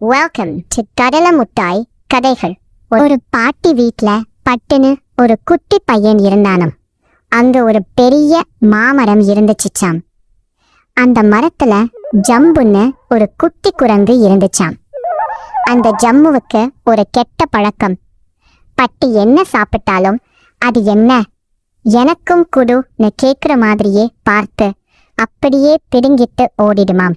Welcome to கடலை முட்டாய் கதைகள். ஒரு பாட்டி வீட்ல பட்டுன்னு ஒரு குட்டி பையன் இருந்தானாம். அங்க ஒரு பெரிய மாமரம் இருந்துச்சுச்சாம். அந்த மரத்துல ஜம்புன்னு ஒரு குட்டி குரங்கு இருந்துச்சாம். அந்த ஜம்முவுக்கு ஒரு கெட்ட பழக்கம். பட்டி என்ன சாப்பிட்டாலும் அது என்ன எனக்கும் குடுன்னு கேக்குற மாதிரியே பார்த்து அப்படியே பிடுங்கிட்டு ஓடிடுமாம்.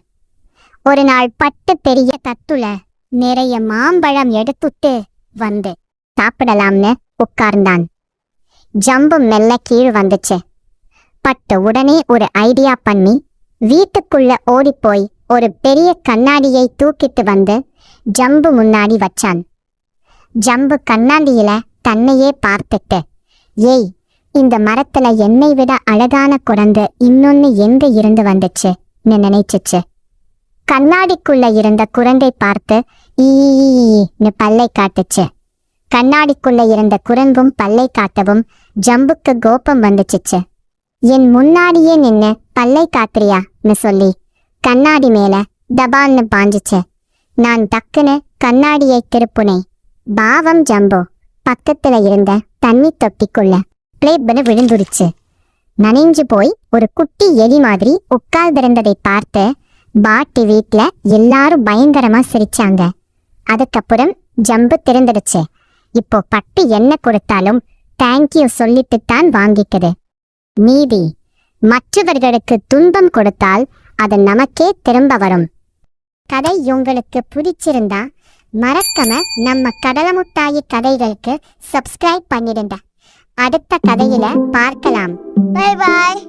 ஒரு நாள் பட்டு பெரிய தட்டுல நிறைய மாம்பழம் எடுத்துட்டு வந்து சாப்பிடலாம்னு உட்கார்ந்தான். ஜம்பு மெல்ல கீழ் வந்துச்சு. பட்டு உடனே ஒரு ஐடியா பண்ணி வீட்டுக்குள்ள ஓடிப்போய் ஒரு பெரிய கண்ணாடியை தூக்கிட்டு வந்து ஜம்பு முன்னாடி வச்சான். ஜம்பு கண்ணாடியில தன்னையே பார்த்துட்டு, ஏய், இந்த மரத்துல என்னை விட அழகான குரங்கு இன்னொன்னு எங்க இருந்து வந்துச்சுன்னு நினைச்சிச்சு. கண்ணாடிக்குள்ள இருந்த குரங்கை பார்த்து ஈன்னு பல்லை காட்டுச்சு. கண்ணாடிக்குள்ள இருந்த குரங்கும் பல்லை காட்டவும் ஜம்புக்கு கோபம் வந்துச்சு. என் முன்னாடியே நின்னு பல்லை காத்துறியான்னு சொல்லி கண்ணாடி மேல டபால்னு பாஞ்சிச்சு. நான் டக்குன்னு கண்ணாடியை திருப்புனேன். பாவம் ஜம்பு பக்கத்துல இருந்த தண்ணி தொட்டிக்குள்ள பிளேப்னு விழுந்துடுச்சு. நனைஞ்சு போய் ஒரு குட்டி எலி மாதிரி உட்கார்ந்திருந்ததை பார்த்து பாட்டி வீட்ல எல்லாரும் பயங்கரமா சிரிச்சாங்க. அதுக்கப்புறம் ஜம்பு திறந்துடுச்சு. இப்போ பட்டு என்ன கொடுத்தாலும் தேங்க்யூ சொல்லிட்டு தான் வாங்கிக்குது. நீதி, மற்றவர்களுக்கு துன்பம் கொடுத்தால் அது நமக்கே திரும்ப வரும். கதை உங்களுக்கு பிடிச்சிருந்தா மறக்காம நம்ம கடலை முட்டாயி கதைகளுக்கு சப்ஸ்கிரைப் பண்ணிடுங்க. அடுத்த கதையில பார்க்கலாம். Bye bye.